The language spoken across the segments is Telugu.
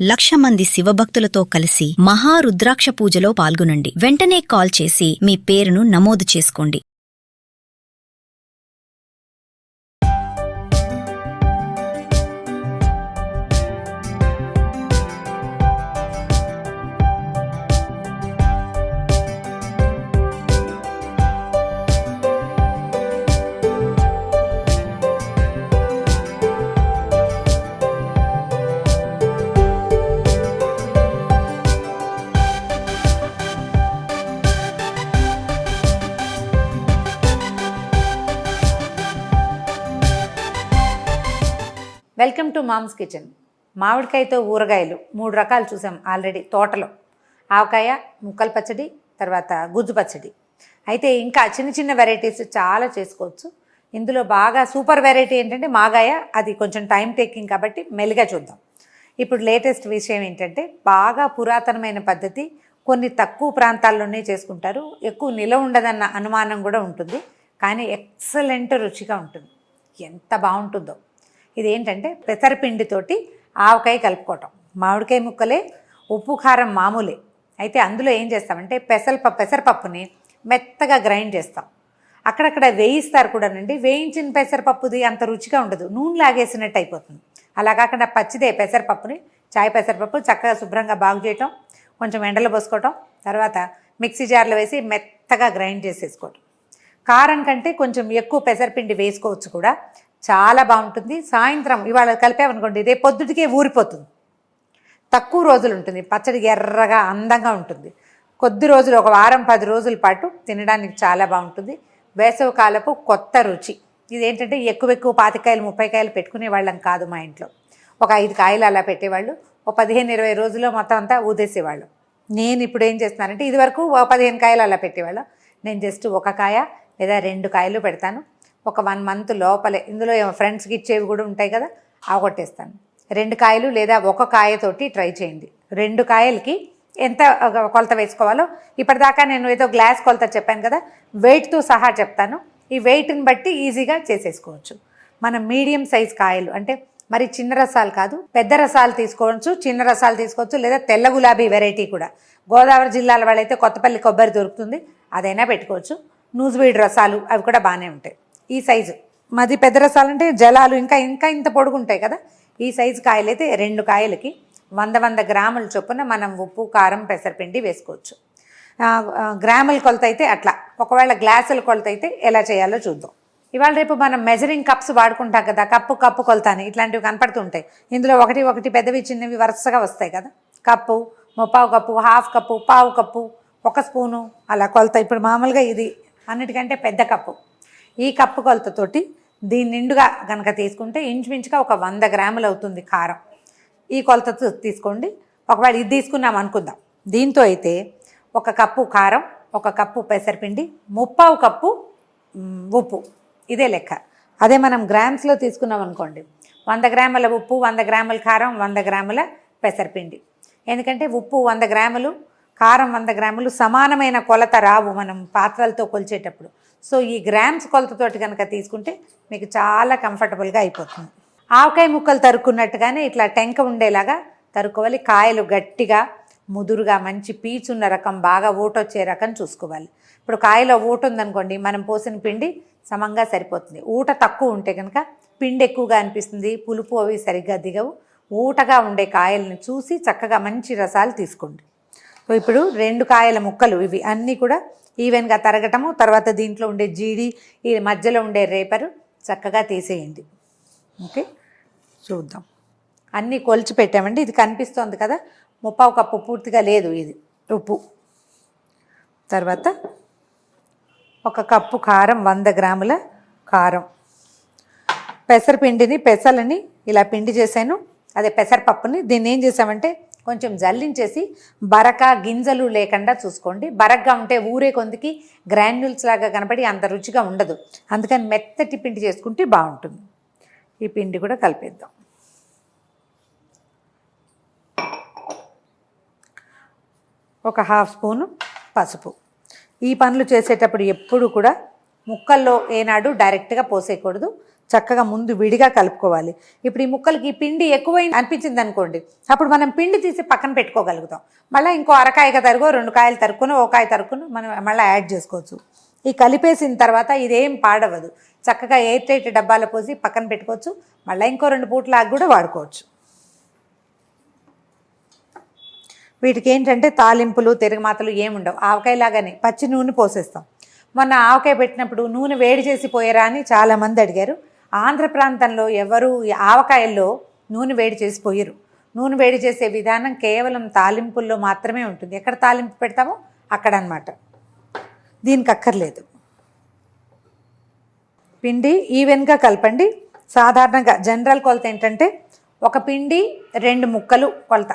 1,00,000 మంది శివభక్తులతో కలిసి మహారుద్రాక్ష పూజలో పాల్గొనండి. వెంటనే కాల్ చేసి మీ పేరును నమోదు చేసుకోండి. Welcome to mom's kitchen. మామిడికాయతో ఊరగాయలు 3 రకాలు చూసాం ఆల్రెడీ తోటలో. ఆవకాయ, ముక్కల పచ్చడి, తర్వాత గుజ్జు పచ్చడి. అయితే ఇంకా చిన్న చిన్న వెరైటీస్ చాలా చేసుకోవచ్చు. ఇందులో బాగా సూపర్ వెరైటీ ఏంటంటే మాగాయ. అది కొంచెం టైం టేకింగ్ కాబట్టి మెల్లిగా చూద్దాం. ఇప్పుడు లేటెస్ట్ విషయం ఏంటంటే బాగా పురాతనమైన పద్ధతి. కొన్ని తక్కువ ప్రాంతాల్లోనే చేసుకుంటారు. ఎక్కువ నిలవ ఉండదన్న అనుమానం కూడా ఉంటుంది. కానీ ఎక్సలెంట్ రుచిగా ఉంటుంది. ఎంత బాగుంటుందో. ఇదేంటంటే పెసరపిండితోటి ఆవకాయ కలుపుకోవటం. మామిడికాయ ముక్కలే, ఉప్పు కారం మామూలే. అయితే అందులో ఏం చేస్తామంటే పెసరపప్పుని మెత్తగా గ్రైండ్ చేస్తాం. అక్కడక్కడ వేయిస్తారు కూడానండి. వేయించిన పెసరపప్పుది అంత రుచిగా ఉండదు, నూనె లాగేసినట్టు అయిపోతుంది. అలా కాకుండా పచ్చిదే పెసరపప్పుని, చాయ్ పెసరపప్పు చక్కగా శుభ్రంగా బాగు చేయటం, కొంచెం ఎండలో పోసుకోవటం, తర్వాత మిక్సీ జార్లో వేసి మెత్తగా గ్రైండ్ చేసేసుకోవటం. కారం కంటే కొంచెం ఎక్కువ పెసరపిండి వేసుకోవచ్చు కూడా, చాలా బాగుంటుంది. సాయంత్రం ఇవాళ కలిపామనుకోండి, రేపు పొద్దుటికే ఊరిపోతుంది. తక్కువ రోజులు ఉంటుంది. పచ్చడి ఎర్రగా అందంగా ఉంటుంది. కొద్ది రోజులు, ఒక వారం 10 రోజుల పాటు తినడానికి చాలా బాగుంటుంది. వేసవి కాలపు కొత్త రుచి. ఇదేంటంటే ఎక్కువ 25 కాయలు 30 కాయలు పెట్టుకునే వాళ్ళం కాదు. మా ఇంట్లో ఒక 5 కాయలు అలా పెట్టేవాళ్ళు. ఒక 15-20 రోజుల్లో మొత్తం అంతా ఊదేసేవాళ్ళు. నేను ఇప్పుడు ఏం చేస్తున్నానంటే, ఇదివరకు 15 కాయలు అలా పెట్టేవాళ్ళం. నేను జస్ట్ 1 కాయ లేదా 2 కాయలు పెడతాను. ఒక 1 మంత్ లోపలే. ఇందులో ఫ్రెండ్స్కి ఇచ్చేవి కూడా ఉంటాయి కదా, అవగొట్టేస్తాను. 2 కాయలు లేదా 1 కాయతోటి ట్రై చేయండి. 2 కాయలకి ఎంత కొలత వేసుకోవాలో ఇప్పటిదాకా నేను ఏదో గ్లాస్ కొలత చెప్పాను కదా, వెయిట్తో సహా చెప్తాను. ఈ వెయిట్ని బట్టి ఈజీగా చేసేసుకోవచ్చు. మనం మీడియం సైజ్ కాయలు అంటే మరి చిన్న రసాలు కాదు, పెద్ద రసాలు తీసుకోవచ్చు, చిన్న రసాలు తీసుకోవచ్చు, లేదా తెల్ల గులాబీ వెరైటీ కూడా. గోదావరి జిల్లాల వాళ్ళైతే కొత్తపల్లి కొబ్బరి దొరుకుతుంది, అదైనా పెట్టుకోవచ్చు. నూజివీడు రసాలు అవి కూడా బాగానే ఉంటాయి. ఈ సైజు మాది. పెద్ద రసాలు అంటే జలాలు ఇంకా ఇంత పొడుగుంటాయి కదా. ఈ సైజు కాయలు అయితే 2 కాయలకి 100 గ్రాముల చొప్పున మనం ఉప్పు, కారం, పెసరపిండి వేసుకోవచ్చు. గ్రాముల కొలత అయితే అట్లా. ఒకవేళ గ్లాసుల కొలత అయితే ఎలా చేయాలో చూద్దాం. ఇవాళ రేపు మనం మెజరింగ్ కప్స్ వాడుకుంటాం కదా, కప్పు కొలత అని ఇట్లాంటివి కనపడుతుంటాయి. ఇందులో ఒకటి పెద్దవి చిన్నవి వరుసగా వస్తాయి కదా. Cup, 1/4 cup, 1/2 cup, 1/4 cup, 1 spoon అలా కొలత. ఇప్పుడు మామూలుగా ఇది అన్నిటికంటే పెద్ద కప్పు. ఈ కప్పు కొలతతోటి దీని నిండుగా కనుక తీసుకుంటే ఇంచుమించుగా ఒక 100 గ్రాములు అవుతుంది కారం. ఈ కొలతతో తీసుకోండి. ఒకవేళ ఇది తీసుకున్నాం అనుకుందాం. దీంతో అయితే 1 కప్పు కారం, 1 కప్పు పెసరపిండి, 1/4 కప్పు ఉప్పు. ఇదే లెక్క. అదే మనం గ్రామ్స్లో తీసుకున్నాం అనుకోండి, 100 గ్రాముల ఉప్పు, 100 గ్రాముల కారం, 100 గ్రాముల పెసరపిండి. ఎందుకంటే ఉప్పు 100 గ్రాములు, కారం 100 గ్రాములు సమానమైన కొలత రావు మనం పాత్రలతో కొలిచేటప్పుడు. సో ఈ గ్రామ్స్ కొలతతోటి కనుక తీసుకుంటే మీకు చాలా కంఫర్టబుల్గా అయిపోతుంది. ఆవకాయ ముక్కలు తరుక్కున్నట్టుగానే ఇట్లా టెంక ఉండేలాగా తరుక్కోవాలి. కాయలు గట్టిగా, ముదురుగా, మంచి పీచున్న రకం, బాగా ఊటొచ్చే రకం చూసుకోవాలి. ఇప్పుడు కాయలో ఊట ఉందనుకోండి, మనం పోసిన పిండి సమంగా సరిపోతుంది. ఊట తక్కువ ఉంటే కనుక పిండి ఎక్కువగా అనిపిస్తుంది, పులుపు అవి సరిగ్గా దిగవు. ఊటగా ఉండే కాయలను చూసి చక్కగా మంచి రసాలు తీసుకోండి. ఇప్పుడు 2 కాయల ముక్కలు ఇవి అన్నీ కూడా ఈవెన్గా తరగటము, తర్వాత దీంట్లో ఉండే జీడి, ఈ మధ్యలో ఉండే రేపరు చక్కగా తీసేయండి. ఓకే, చూద్దాం. అన్నీ కొలిచి పెట్టామండి. ఇది కనిపిస్తోంది కదా, 1/4 కప్పు పూర్తిగా లేదు ఇది ఉప్పు. తర్వాత 1 కప్పు కారం, 100 గ్రాముల కారం. పెసరపిండిని, పెసలని ఇలా పిండి చేశాను. అదే పెసరపప్పుని. దీన్ని ఏం చేసామంటే కొంచెం జల్లించేసి బరక, గింజలు లేకుండా చూసుకోండి. బరగ్గా ఉంటే ఊరే కొందికి గ్రాన్యూల్స్ లాగా కనపడి అంత రుచిగా ఉండదు. అందుకని మెత్తటి పిండి చేసుకుంటే బాగుంటుంది. ఈ పిండి కూడా కలిపేద్దాం. ఒక 1/2 స్పూను పసుపు. ఈ పనులు చేసేటప్పుడు ఎప్పుడు కూడా ముక్కల్లో ఏనాడు డైరెక్ట్గా పోసేయకూడదు. చక్కగా ముందు విడిగా కలుపుకోవాలి. ఇప్పుడు ఈ ముక్కలకి పిండి ఎక్కువైంది అనిపించింది అనుకోండి, అప్పుడు మనం పిండి తీసి పక్కన పెట్టుకోగలుగుతాం. మళ్ళీ ఇంకో అరకాయగా తరుగో 2 కాయలు తరుక్కుని ఓ కాయ తరుక్కుని మనం మళ్ళీ యాడ్ చేసుకోవచ్చు. ఈ కలిపేసిన తర్వాత ఇదేం పాడవదు, చక్కగా ఎయిర్ టైట్ డబ్బాలో పోసి పక్కన పెట్టుకోవచ్చు. మళ్ళీ ఇంకో 2 పూటలాగా కూడా వాడుకోవచ్చు. వీటికి ఏంటంటే తాలింపులు తిరగమాతలు ఏముండవు. ఆవకాయలాగానే పచ్చి నూనె పోసేస్తాం. మొన్న ఆవకాయ పెట్టినప్పుడు నూనె వేడి చేసి పోయారా అని చాలామంది అడిగారు. ఆంధ్ర ప్రాంతంలో ఎవరు ఆవకాయల్లో నూనె వేడి చేసి పోయరు. నూనె వేడి చేసే విధానం కేవలం తాలింపుల్లో మాత్రమే ఉంటుంది. ఎక్కడ తాలింపు పెడతామో అక్కడ అన్నమాట. దీనికి అక్కర్లేదు. పిండి ఈవెన్గా కలపండి. సాధారణంగా జనరల్ కొలత ఏంటంటే ఒక పిండి 2 ముక్కలు కొలత.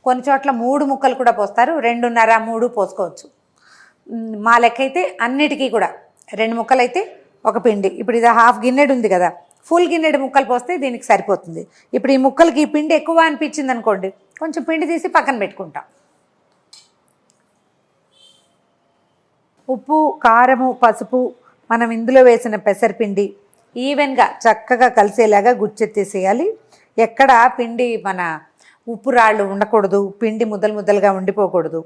కొన్ని చోట్ల 3 ముక్కలు కూడా పోస్తారు, 2.5 3 పోసుకోవచ్చు. మా లెక్క అయితే అన్నిటికీ కూడా 2 ముక్కలు అయితే ఒక పిండి. ఇప్పుడు ఇది హాఫ్ గిన్నెడు ఉంది కదా, ఫుల్ గిన్నెడు ముక్కలు పోస్తే దీనికి సరిపోతుంది. ఇప్పుడు ఈ ముక్కలకి ఈ పిండి ఎక్కువ అనిపించింది అనుకోండి, కొంచెం పిండి తీసి పక్కన పెట్టుకుంటాం. ఉప్పు, కారము, పసుపు, మనం ఇందులో వేసిన పెసరపిండి ఈవెన్గా చక్కగా కలిసేలాగా గుచ్చెత్తేసేయాలి. ఎక్కడ పిండి మన ఉప్పు రాళ్ళు ఉండకూడదు, పిండి ముద్దలు ముద్దలుగా ఉండిపోకూడదు.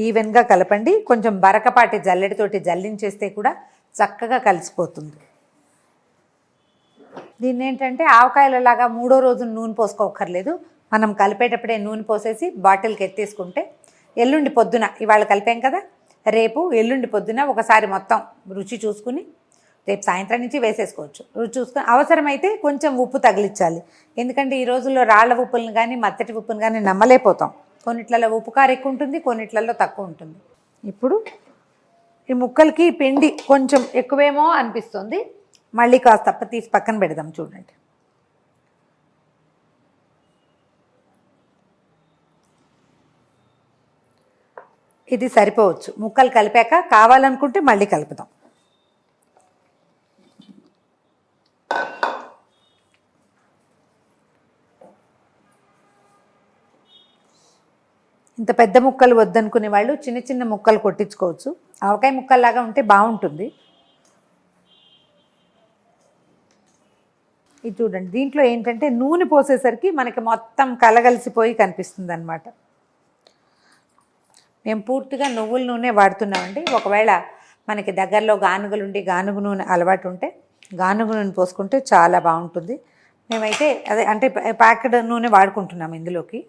ఈవెన్గా కలపండి. కొంచెం బరకపాటి జల్లెడితోటి జల్లించేస్తే కూడా చక్కగా కలిసిపోతుంది. దీన్ని ఏంటంటే ఆవకాయలలాగా 3వ రోజు నూనె పోసుకోకర్లేదు. మనం కలిపేటప్పుడే నూనె పోసేసి బాటిల్కి ఎత్తేసుకుంటే ఎల్లుండి పొద్దున, ఇవాళ కలిపాం కదా, రేపు ఎల్లుండి పొద్దున ఒకసారి మొత్తం రుచి చూసుకుని రేపు సాయంత్రం నుంచి వేసేసుకోవచ్చు. రుచి చూసుకొని అవసరమైతే కొంచెం ఉప్పు తగిలించాలి. ఎందుకంటే ఈ రోజుల్లో రాళ్ల ఉప్పులను కానీ మత్తటి ఉప్పును కానీ నమ్మలేకపోతాం. కొన్నిట్లలో ఉప్పు కారం ఎక్కువ ఉంటుంది, కొన్నిట్లలో తక్కువ ఉంటుంది. ఇప్పుడు ఈ ముక్కలకి పిండి కొంచెం ఎక్కువేమో అనిపిస్తుంది. మళ్ళీ కాస్త తీసి పక్కన పెడదాం. చూడండి, ఇది సరిపోవచ్చు. ముక్కలు కలిపాక కావాలనుకుంటే మళ్ళీ కలుపుదాం. ఇంత పెద్ద ముక్కలు వద్దనుకునే వాళ్ళు చిన్న చిన్న ముక్కలు కొట్టించుకోవచ్చు. ఆవకాయ ముక్కల్లాగా ఉంటే బాగుంటుంది. ఇది చూడండి, దీంట్లో ఏంటంటే నూనె పోసేసరికి మనకి మొత్తం కలగలిసిపోయి కనిపిస్తుంది అన్నమాట. మేము పూర్తిగా నువ్వుల నూనె వాడుతున్నామండి. ఒకవేళ మనకి దగ్గరలో గానుగలుండి గానుగ నూనె అలవాటు ఉంటే గానుగ నూనె పోసుకుంటే చాలా బాగుంటుంది. మేమైతే అదే అంటే ప్యాకెడ్ నూనె వాడుకుంటున్నాము ఇందులోకి.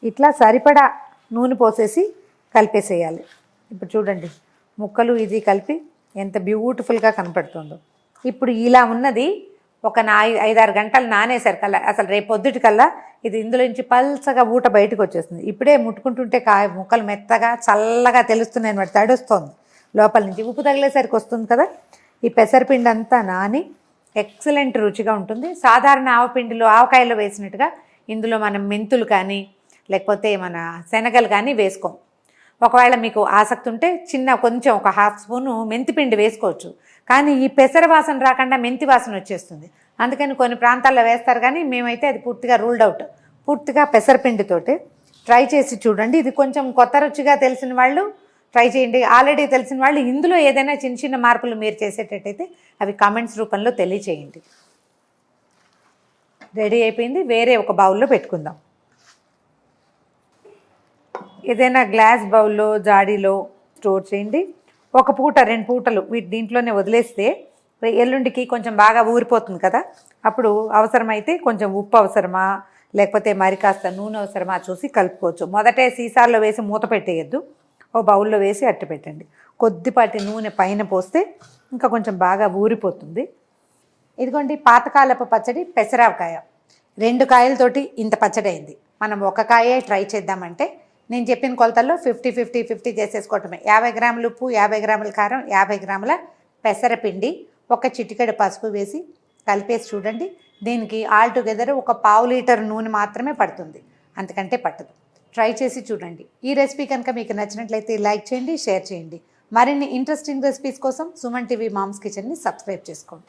ఇట్లా సరిపడా నూనె పోసేసి కలిపేసేయాలి. ఇప్పుడు చూడండి, ముక్కలు ఇది కలిపి ఎంత బ్యూటిఫుల్గా కనపడుతుందో. ఇప్పుడు ఇలా ఉన్నది ఒక 5-6 గంటలు నానేసరికల్లా, అసలు రేపు పొద్దుటికల్లా ఇది ఇందులో నుంచి పల్చగా ఊట బయటకు వచ్చేస్తుంది. ఇప్పుడే ముట్టుకుంటుంటే ముక్కలు మెత్తగా చల్లగా తెలుస్తున్నాయి అన్నమాట, తడుస్తోంది లోపల నుంచి. ఉప్పు తగిలేసరికి వస్తుంది కదా. ఈ పెసరపిండి అంతా నాని ఎక్సలెంట్ రుచిగా ఉంటుంది. సాధారణ ఆవపిండిలో ఆవకాయలో వేసినట్టుగా ఇందులో మనం మెంతులు కానీ లేకపోతే మన శనగలు కానీ వేసుకోం. ఒకవేళ మీకు ఆసక్తి ఉంటే కొంచెం ఒక 1/2 స్పూను మెంతిపిండి వేసుకోవచ్చు. కానీ ఈ పెసర వాసన రాకుండా మెంతి వాసన వచ్చేస్తుంది. అందుకని కొన్ని ప్రాంతాల్లో వేస్తారు, కానీ మేమైతే అది పూర్తిగా రూల్డ్ అవుట్. పూర్తిగా పెసరపిండితోటి ట్రై చేసి చూడండి. ఇది కొంచెం కొత్త రుచిగా తెలిసిన వాళ్ళు ట్రై చేయండి. ఆల్రెడీ తెలిసిన వాళ్ళు ఇందులో ఏదైనా చిన్న చిన్న మార్పులు మీరు చేసేటట్టయితే అవి కామెంట్స్ రూపంలో తెలియచేయండి. రెడీ అయిపోయింది. వేరే ఒక బౌల్లో పెట్టుకుందాం. ఏదైనా గ్లాస్ బౌల్లో జాడీలో స్టోర్ చేయండి. 1 పూట 2 పూటలు వీటి దీంట్లోనే వదిలేస్తే ఎల్లుండికి కొంచెం బాగా ఊరిపోతుంది కదా. అప్పుడు అవసరమైతే కొంచెం ఉప్పు అవసరమా లేకపోతే మరి కాస్త నూనె అవసరమా చూసి కలుపుకోవచ్చు. మొదటే సీసాల్లో వేసి మూత పెట్టేయద్దు, ఓ బౌల్లో వేసి అట్టు పెట్టండి. కొద్దిపాటి నూనె పైన పోస్తే ఇంకా కొంచెం బాగా ఊరిపోతుంది. ఇదిగోండి పాతకాలపు పచ్చడి పెసరావకాయ. 2 కాయలతోటి ఇంత పచ్చడి అయింది. మనం 1 కాయే ట్రై చేద్దామంటే నేను చెప్పిన కొలతల్లో 50-50-50 చేసేసుకోవటమే. 50 గ్రాములు ఉప్పు, 50 గ్రాముల కారం, 50 గ్రాముల పెసరపిండి, 1 చిటికెడు పసుపు వేసి కలిపేసి చూడండి. దీనికి ఆల్టుగెదర్ 1/4 లీటర్ నూనె మాత్రమే పడుతుంది, అంతకంటే పట్టదు. ట్రై చేసి చూడండి. ఈ రెసిపీ కనుక మీకు నచ్చినట్లయితే లైక్ చేయండి, షేర్ చేయండి. మరిన్ని ఇంట్రెస్టింగ్ రెసిపీస్ కోసం సుమన్ టీవీ మామ్స్ కిచెన్ని సబ్స్క్రైబ్ చేసుకోండి.